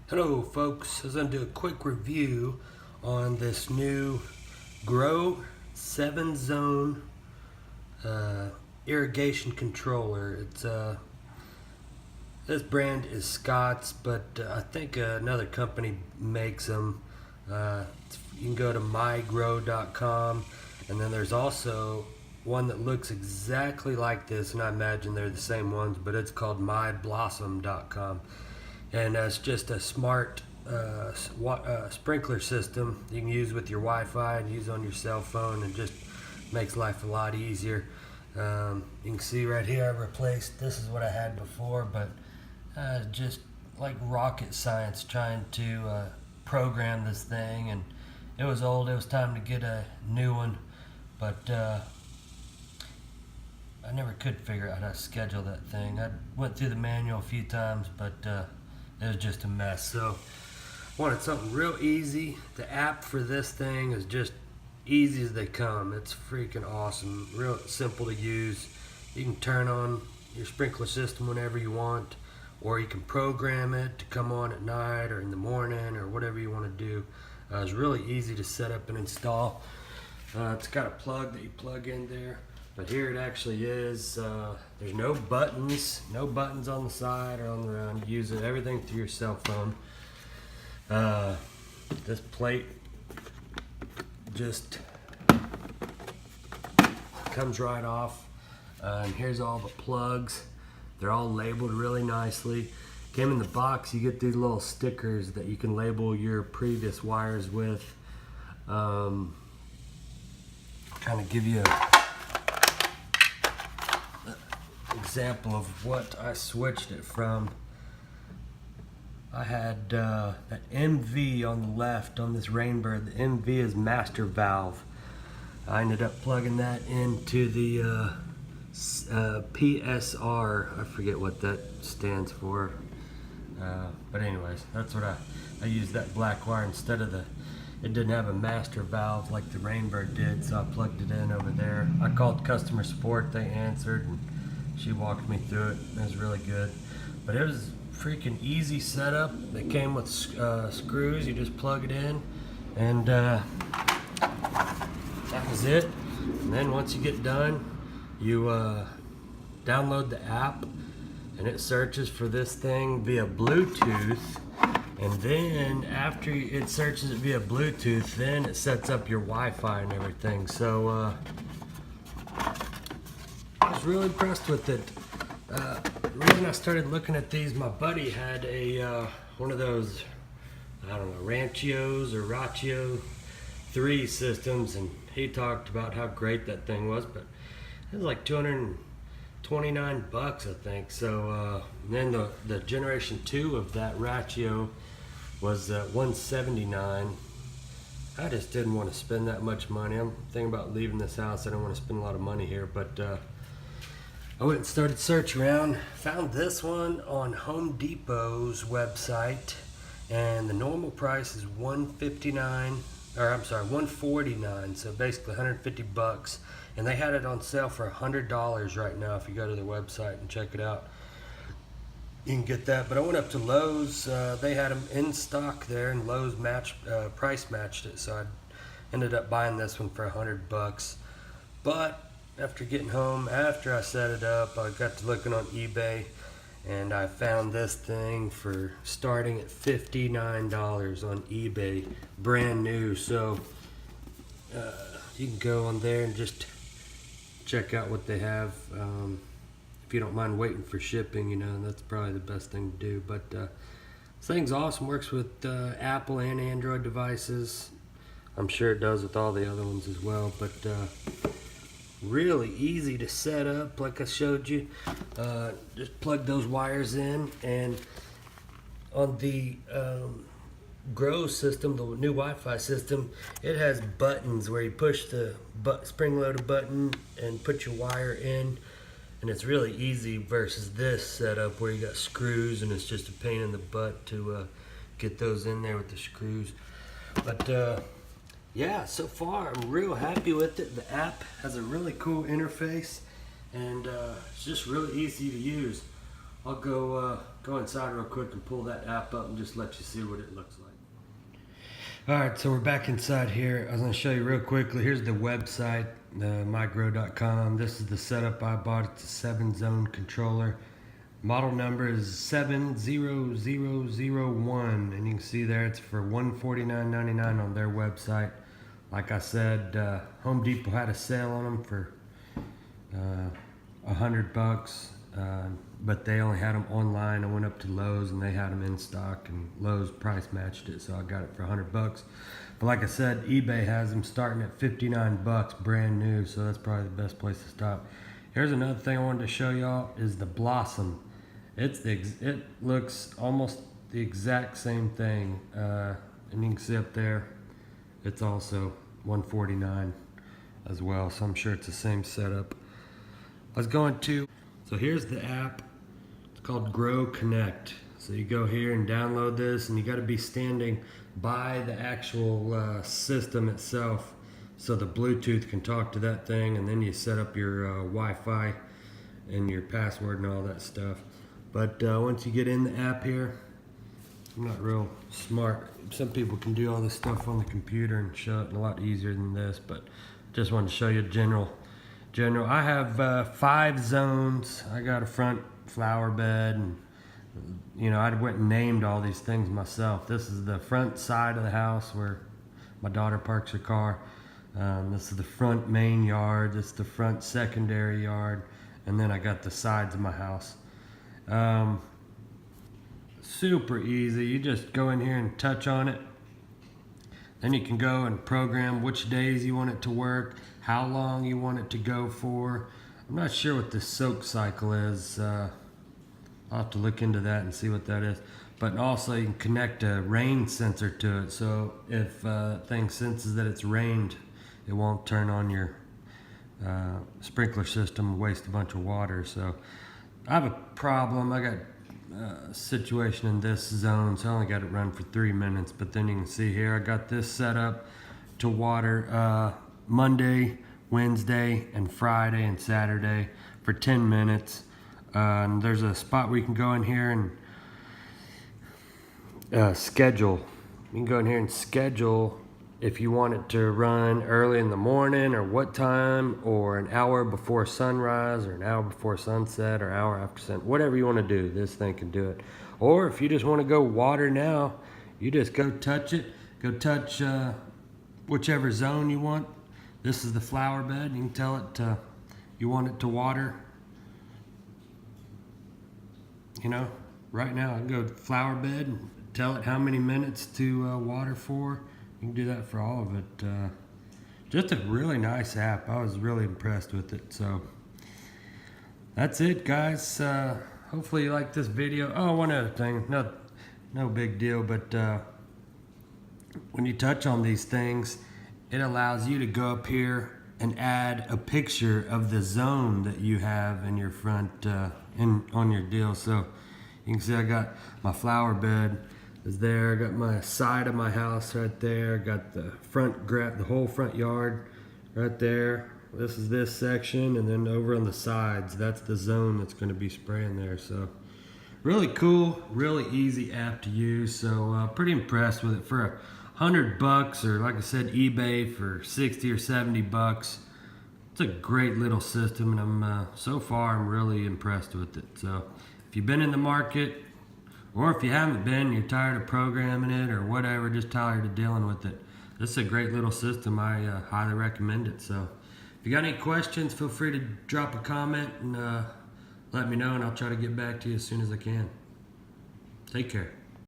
Hello folks, I was going to do a quick review on this new Grow 7-zone irrigation controller. This brand is Scott's, but I think another company makes them. You can go to mygrow.com, and then there's also one that looks exactly like this, and I imagine they're the same ones, but it's called myblossom.com. And it's just a smart sprinkler system you can use with your Wi-Fi and use on your cell phone, and just makes life a lot easier. You can see right here I replaced, this is what I had before, but just like rocket science trying to program this thing, and it was old. It was time to get a new one, but I never could figure out how to schedule that thing. I went through the manual a few times, but it was just a mess. So I wanted something real easy. The app for this thing is just easy as they come. It's freaking awesome, real simple to use. You can turn on your sprinkler system whenever you want, or you can program it to come on at night or in the morning or whatever you want to do. It's really easy to set up and install. It's got a plug that you plug in there, but here it actually is. There's no buttons on the side or on the round. You use everything through your cell phone. This plate just comes right off, and here's all the plugs. They're all labeled really nicely. Came in the box. You get these little stickers that you can label your previous wires with. Kind of give you an example of what I switched it from. I had that MV on the left on this Rainbird. The MV is master valve. I ended up plugging that into the PSR. I forget what that stands for. But anyways, that's what I used that black wire instead of it didn't have a master valve like the Rainbird did, so I plugged it in over there. I called customer support, they answered, and she walked me through it. It was really good. But it was freaking easy setup. They came with screws. You just plug it in, and that was it. And then once you get done, you download the app, and it searches for this thing via Bluetooth. And then after it searches it via Bluetooth, then it sets up your Wi-Fi and everything. So I was really impressed with it. The reason I started looking at these, my buddy had a one of those, I don't know, Ranchios or Rachio 3 systems, and he talked about how great that thing was, but it was like $229, I think. So then the generation 2 of that Rachio was $179. I just didn't want to spend that much money. I'm thinking about leaving this house. I don't want to spend a lot of money here, but I went and started searching around. Found this one on Home Depot's website, and the normal price is $149, so basically $150, and they had it on sale for $100 right now. If you go to their website and check it out, you can get that. But I went up to Lowe's. They had them in stock there, and Lowe's price matched it, so I ended up buying this one for $100. But after getting home, after I set it up, I got to looking on eBay, and I found this thing for starting at $59 on eBay, brand new. So you can go on there and just check out what they have. If you don't mind waiting for shipping, that's probably the best thing to do. But this thing's awesome. Works with Apple and Android devices. I'm sure it does with all the other ones as well. But really easy to set up, like I showed you. Just plug those wires in, and on the Grow system, the new Wi-Fi system, it has buttons where you push the spring-loaded button and put your wire in, and it's really easy versus this setup where you got screws, and it's just a pain in the butt to get those in there with the screws. But yeah, so far I'm real happy with it. The app has a really cool interface, and it's just really easy to use. I'll go go inside real quick and pull that app up and just let you see what it looks like. Alright, so we're back inside here. I was going to show you real quickly. Here's the website, mygrow.com. This is the setup I bought. It's a 7-zone controller. Model number is 70001, and you can see there it's for $149.99 on their website. Like I said, Home Depot had a sale on them for $100, but they only had them online. I went up to Lowe's and they had them in stock, and Lowe's price matched it, so I got it for $100. But like I said, eBay has them starting at $59 brand new, so that's probably the best place to stop. Here's another thing I wanted to show y'all is the Blossom. It looks almost the exact same thing, and you can see up there it's also $149 as well, so I'm sure it's the same setup. I was going to, so here's the app. It's called Grow Connect. So you go here and download this, and you got to be standing by the actual system itself, so the Bluetooth can talk to that thing, and then you set up your Wi-Fi and your password and all that stuff. But once you get in the app here, I'm not real smart. Some people can do all this stuff on the computer and show it a lot easier than this, but just wanted to show you general. I have 5 zones. I got a front flower bed, and you know, I went and named all these things myself. This is the front side of the house where my daughter parks her car. This is the front main yard. This is the front secondary yard, and then I got the sides of my house. Super easy. You just go in here and touch on it. Then you can go and program which days you want it to work, how long you want it to go for. I'm not sure what the soak cycle is. I'll have to look into that and see what that is. But also you can connect a rain sensor to it, so if that thing senses that it's rained, it won't turn on your sprinkler system and waste a bunch of water. So I have a problem. I got a situation in this zone, so I only got it run for 3 minutes. But then you can see here, I got this set up to water Monday, Wednesday, and Friday and Saturday for 10 minutes. And there's a spot where you can go in here and schedule. You can go in here and schedule if you want it to run early in the morning, or what time, or an hour before sunrise, or an hour before sunset, or hour after sunset. Whatever you want to do, this thing can do it. Or if you just want to go water now, you just go touch it. Go touch whichever zone you want. This is the flower bed. You can tell it you want it to water. You know, right now I can go to flower bed and tell it how many minutes to water for. You can do that for all of it. Just a really nice app. I was really impressed with it. So that's it, guys. Hopefully you like this video. Oh, one other thing. No big deal, but when you touch on these things, it allows you to go up here and add a picture of the zone that you have in your front on your deal. So you can see I got my flower bed is there. I got my side of my house right there. I got the the whole front yard right there. This is this section, and then over on the sides, that's the zone that's going to be spraying there. So really cool, really easy app to use. So pretty impressed with it. For $100, or like I said, eBay for 60 or 70 bucks. It's a great little system, and I'm so far I'm really impressed with it. So if you've been in the market, or if you haven't been, you're tired of programming it or whatever, just tired of dealing with it, this is a great little system. I highly recommend it. So if you got any questions, feel free to drop a comment and let me know, and I'll try to get back to you as soon as I can. Take care.